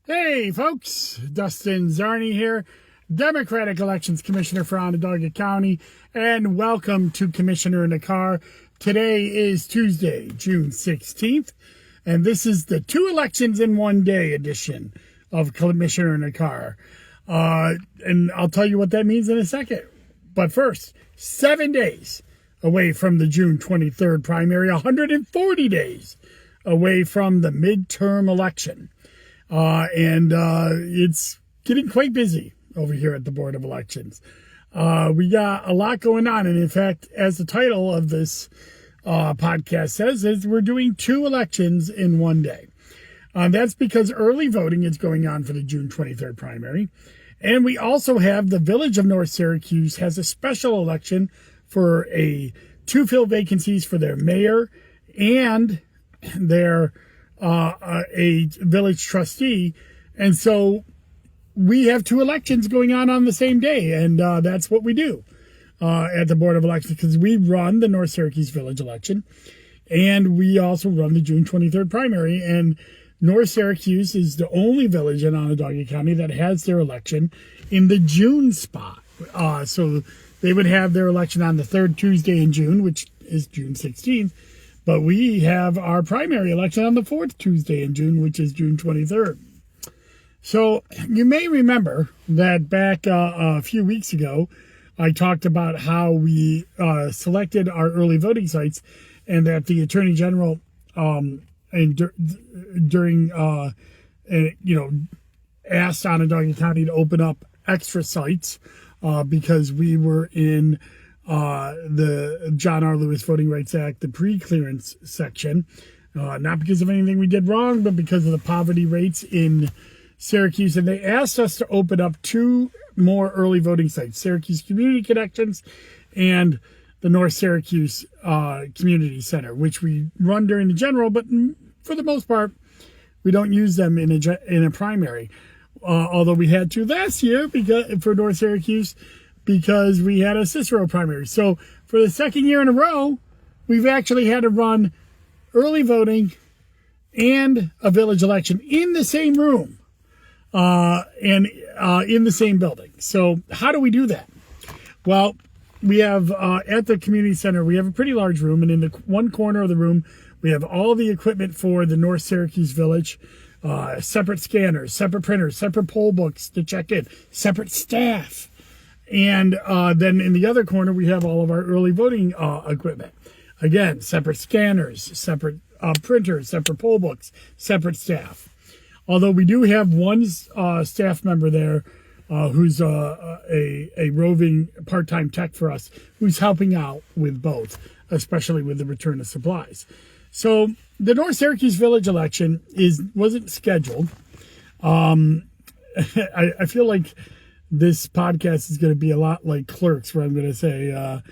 Hey folks, Dustin Zarni here, Democratic Elections Commissioner for Onondaga County, and welcome to Commissioner in the Car. Today is Tuesday, June 16th, and this is the 2 elections in 1 day edition of Commissioner in the Car. And I'll tell you what that means in a second. But first, 7 days away from the June 23rd primary, 140 days away from the midterm election. It's getting quite busy over here at the Board of Elections. We got a lot going on. And in fact, as the title of this podcast says, is we're doing 2 elections in 1 day. That's because early voting is going on for the June 23rd primary. And we also have the Village of North Syracuse has a special election for 2 fill vacancies for their mayor and their a village trustee. And so we have 2 elections going on the same day. And that's what we do at the Board of Elections, because we run the North Syracuse Village election. And we also run the June 23rd primary. And North Syracuse is the only village in Onondaga County that has their election in the June spot. So they would have their election on the 3rd Tuesday in June, which is June 16th. But we have our primary election on the 4th Tuesday in June, which is June 23rd. So you may remember that back a few weeks ago, I talked about how we selected our early voting sites, and that the Attorney General asked Onondaga County to open up extra sites because we were in the John R. Lewis Voting Rights Act, the pre-clearance section, not because of anything we did wrong, but because of the poverty rates in Syracuse. And they asked us to open up 2 more early voting sites, Syracuse Community Connections and the North Syracuse Community Center, which we run during the general, but for the most part, we don't use them in a primary. Although we had to last year for North Syracuse, because we had a Cicero primary. So for the second year in a row, we've actually had to run early voting and a village election in the same room and in the same building. So how do we do that? Well, we have at the community center, we have a pretty large room, and in the one corner of the room, we have all the equipment for the North Syracuse Village, separate scanners, separate printers, separate poll books to check in, separate staff. And then in the other corner, we have all of our early voting equipment. Again, separate scanners, separate printers, separate poll books, separate staff. Although we do have one staff member there who's a roving part-time tech for us, who's helping out with both, especially with the return of supplies. So the North Syracuse Village election wasn't scheduled. I feel like this podcast is going to be a lot like Clerks, where I'm going to say, I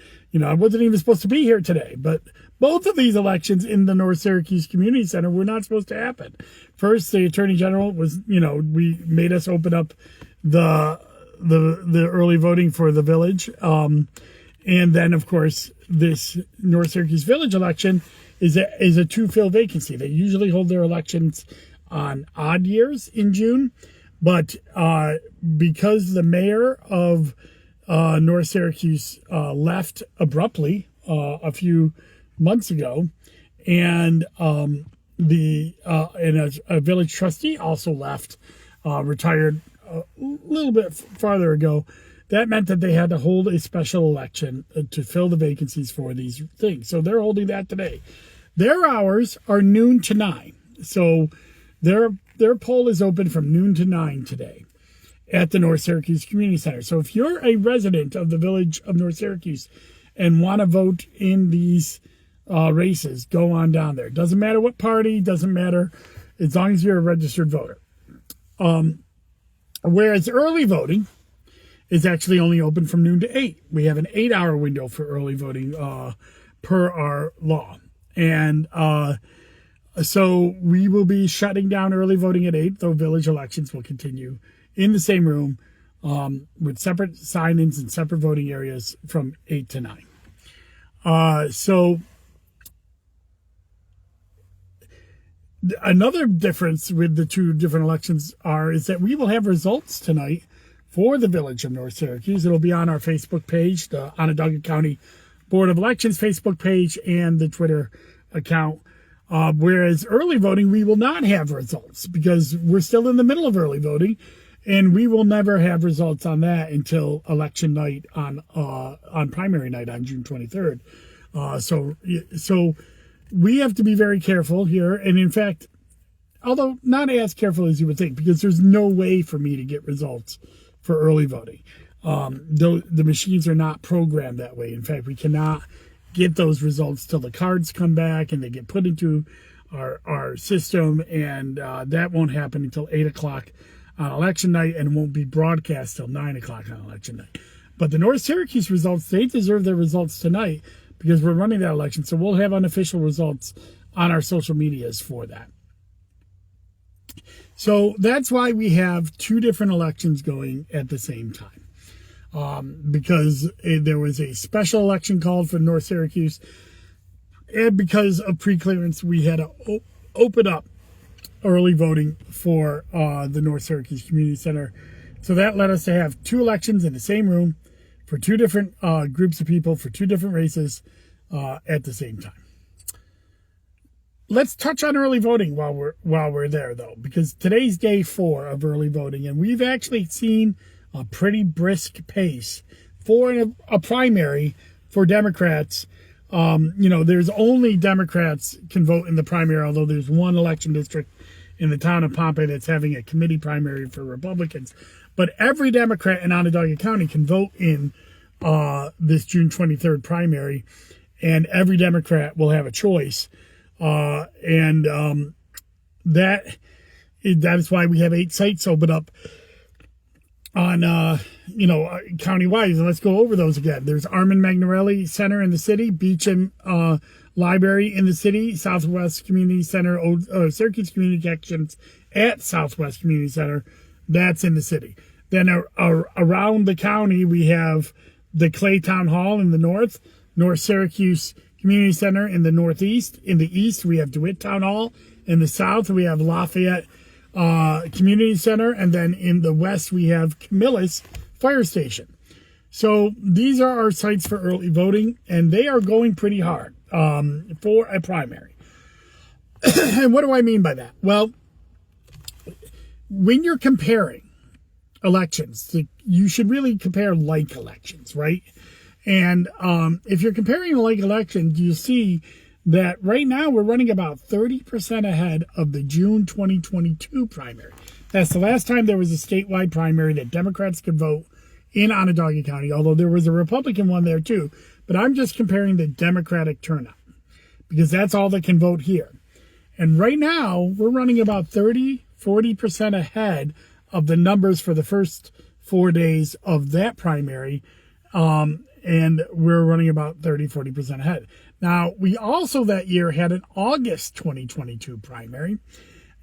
wasn't even supposed to be here today. But both of these elections in the North Syracuse Community Center were not supposed to happen. First, the Attorney General we made us open up the early voting for the village. And then, of course, this North Syracuse Village election is a 2 fill vacancy. They usually hold their elections on odd years in June. But because the mayor of North Syracuse left abruptly a few months ago, and a village trustee also left, retired a little bit farther ago, that meant that they had to hold a special election to fill the vacancies for these things. So they're holding that today. Their hours are noon to 9. So their poll is open from noon to 9 today at the North Syracuse Community Center. So if you're a resident of the Village of North Syracuse and want to vote in these races, go on down there. Doesn't matter what party, doesn't matter, as long as you're a registered voter. Whereas early voting is actually only open from noon to 8. We have an 8-hour window for early voting per our law. And so we will be shutting down early voting at 8, though village elections will continue in the same room with separate sign-ins and separate voting areas from 8 to 9. So Another difference with the two different elections is that we will have results tonight for the Village of North Syracuse. It'll be on our Facebook page, the Onondaga County Board of Elections Facebook page, and the Twitter account. Whereas early voting, we will not have results because we're still in the middle of early voting, and we will never have results on that until election night on primary night on June 23rd. So we have to be very careful here. And in fact, although not as careful as you would think, because there's no way for me to get results for early voting. The machines are not programmed that way. In fact, we cannot get those results till the cards come back and they get put into our system. And that won't happen until 8 o'clock on election night, and won't be broadcast till 9 o'clock on election night. But the North Syracuse results, they deserve their results tonight, because we're running that election. So we'll have unofficial results on our social medias for that. So that's why we have two different elections going at the same time. Because there was a special election called for North Syracuse. And because of pre-clearance, we had to open up early voting for the North Syracuse Community Center. So that led us to have two elections in the same room, for two different groups of people, for two different races at the same time. Let's touch on early voting while we're there, though, because today's day 4 of early voting, and we've actually seen a pretty brisk pace for a primary for Democrats. There's only Democrats can vote in the primary, although there's one election district in the town of Pompey that's having a committee primary for Republicans. But every Democrat in Onondaga County can vote in this June 23rd primary, and every Democrat will have a choice. That is why we have 8 sites open up on, countywide. And let's go over those again. There's Armand Magnarelli Center in the city, Beecham Library in the city, Southwest Community Center, Syracuse Communications at Southwest Community Center. That's in the city. Then around the county, we have the Clay Town Hall in the north, North Syracuse Community Center in the northeast. In the east, we have DeWitt Town Hall. In the south, we have Lafayette Community Center. And then in the west, we have Camillus Fire Station. So these are our sites for early voting, and they are going pretty hard for a primary. And what do I mean by that? Well, when you're comparing elections, you should really compare like elections, right? And if you're comparing like elections, you see that right now we're running about 30% ahead of the June 2022 primary. That's the last time there was a statewide primary that Democrats could vote in Onondaga County, although there was a Republican one there too. But I'm just comparing the Democratic turnout because that's all that can vote here. And right now we're running about 40% ahead of the numbers for the first 4 days of that primary. And we're running about 40% ahead. Now, we also that year had an August 2022 primary,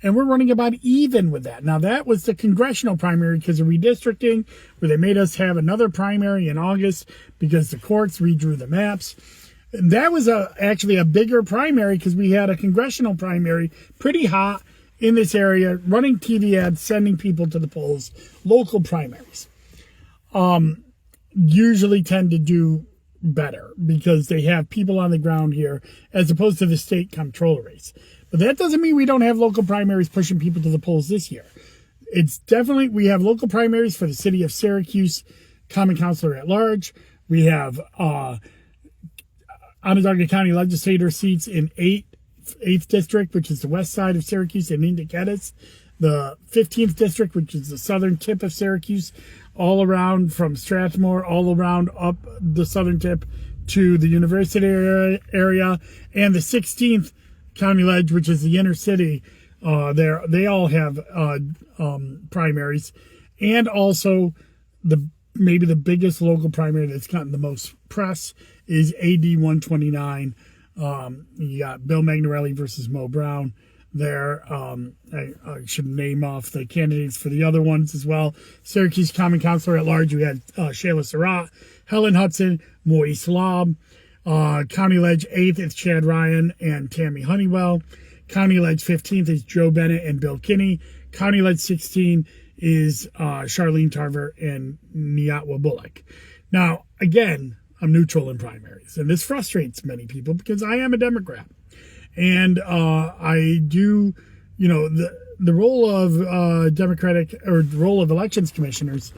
and we're running about even with that. Now, that was the congressional primary because of redistricting, where they made us have another primary in August because the courts redrew the maps. And that was actually a bigger primary because we had a congressional primary pretty hot in this area, running TV ads, sending people to the polls. Local primaries usually tend to do better because they have people on the ground here as opposed to the state comptroller race. But that doesn't mean we don't have local primaries pushing people to the polls this year. It's definitely, we have local primaries for the city of Syracuse, Common Councilor at Large. We have Onondaga County legislator seats in 8th District, which is the west side of Syracuse, and Indicattis. The 15th District, which is the southern tip of Syracuse, all around from Strathmore, all around up the southern tip to the university area, and the 16th County Ledge, which is the inner city. They all have primaries, and also maybe the biggest local primary that's gotten the most press is AD 129. You got Bill Magnarelli versus Mo Brown there. I should name off the candidates for the other ones as well. Syracuse Common Councilor at Large, we had Shayla Surratt, Helen Hudson, Maurice Laub. County Ledge 8th, it's Chad Ryan and Tammy Honeywell. County-led 15th is Joe Bennett and Bill Kinney. County-led 16 is Charlene Tarver and Niatwa Bullock. Now, again, I'm neutral in primaries, and this frustrates many people because I am a Democrat. And I do, the role of Democratic or the role of elections commissioners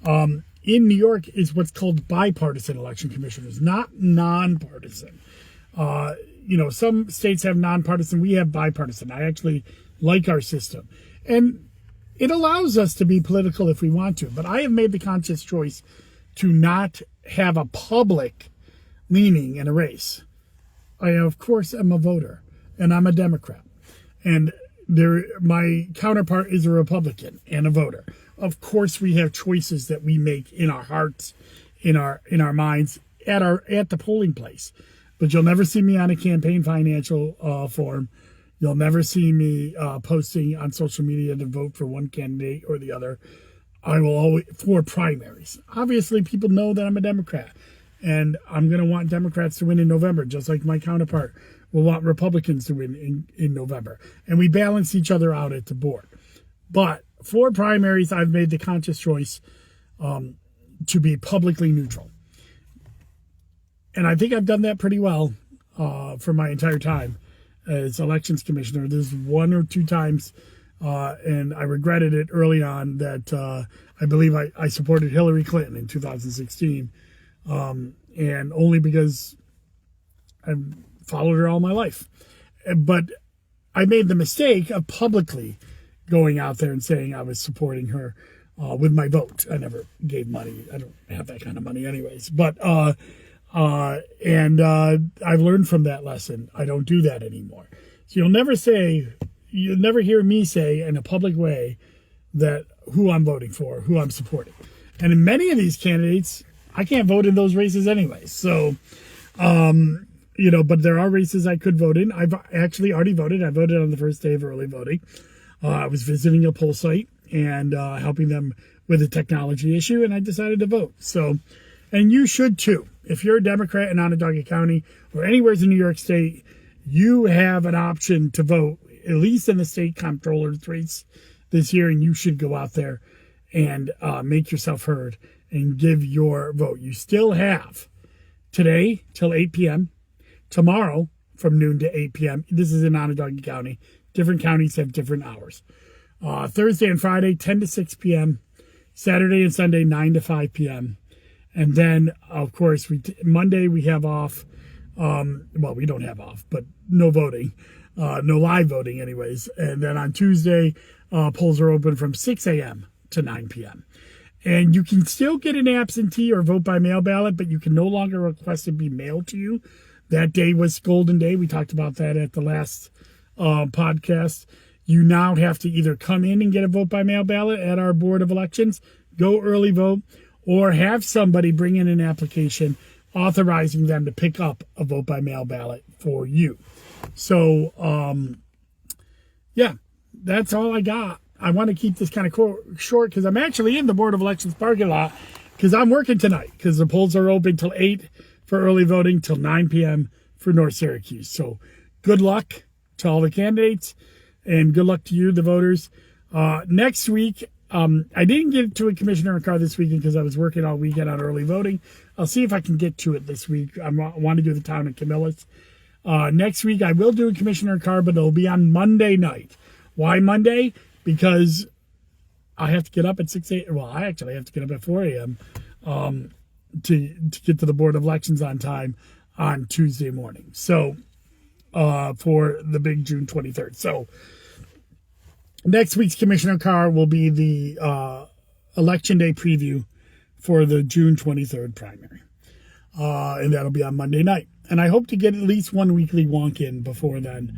in New York is what's called bipartisan election commissioners, not nonpartisan. Some states have nonpartisan. We have bipartisan. I actually like our system. And it allows us to be political if we want to. But I have made the conscious choice to not have a public leaning in a race. I, of course, am a voter, and I'm a Democrat. And my counterpart is a Republican and a voter. Of course, we have choices that we make in our hearts, in our minds, at the polling place. But you'll never see me on a campaign financial form. You'll never see me posting on social media to vote for one candidate or the other. I will always, for primaries. Obviously, people know that I'm a Democrat, and I'm going to want Democrats to win in November, just like my counterpart will want Republicans to win in November. And we balance each other out at the board. But for primaries, I've made the conscious choice to be publicly neutral. And I think I've done that pretty well for my entire time as elections commissioner. There's one or two times, and I regretted it early on, that I believe I supported Hillary Clinton in 2016, and only because I've followed her all my life. But I made the mistake of publicly going out there and saying I was supporting her with my vote. I never gave money. I don't have that kind of money anyways. But I've learned from that lesson. I don't do that anymore. So you'll never hear me say in a public way that who I'm voting for, who I'm supporting. And in many of these candidates, I can't vote in those races anyway. So, but there are races I could vote in. I've actually already voted. I voted on the first day of early voting. I was visiting a poll site and helping them with a technology issue, and I decided to vote. So, and you should too. If you're a Democrat in Onondaga County or anywhere in New York State, you have an option to vote, at least in the state comptroller's race this year, and you should go out there and make yourself heard and give your vote. You still have today till 8 p.m., tomorrow from noon to 8 p.m. This is in Onondaga County. Different counties have different hours. Thursday and Friday, 10 to 6 p.m., Saturday and Sunday, 9 to 5 p.m., and then, of course, Monday we have off. We don't have off, but no voting, no live voting anyways. And then on Tuesday, polls are open from 6 a.m. to 9 p.m. And you can still get an absentee or vote by mail ballot, but you can no longer request it be mailed to you. That day was Golden Day. We talked about that at the last podcast. You now have to either come in and get a vote by mail ballot at our Board of Elections, go early vote, or have somebody bring in an application authorizing them to pick up a vote by mail ballot for you. So, that's all I got. I want to keep this kind of short because I'm actually in the Board of Elections parking lot because I'm working tonight because the polls are open till 8 for early voting till 9 p.m. for North Syracuse. So good luck to all the candidates and good luck to you, the voters. Next week, I didn't get to a commissioner car this weekend because I was working all weekend on early voting. I'll see if I can get to it this week. I want to do the town of Camillus. Next week, I will do a commissioner car, but it'll be on Monday night. Why Monday? Because I have to get up at 6 a.m. Well, I actually have to get up at 4 a.m. To get to the Board of Elections on time on Tuesday morning. So, for the big June 23rd. So, next week's commissioner car will be the Election Day preview for the June 23rd primary. And that'll be on Monday night. And I hope to get at least one weekly wonk in before then,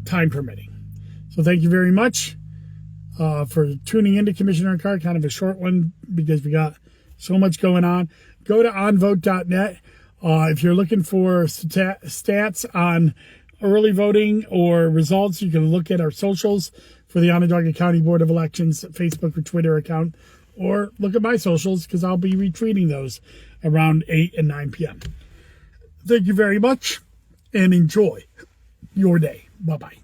time permitting. So thank you very much for tuning into Commissioner Car. Kind of a short one because we got so much going on. Go to onvote.net. If you're looking for stats on early voting or results, you can look at our socials for the Onondaga County Board of Elections Facebook or Twitter account, or look at my socials because I'll be retweeting those around 8 and 9 p.m. Thank you very much and enjoy your day. Bye-bye.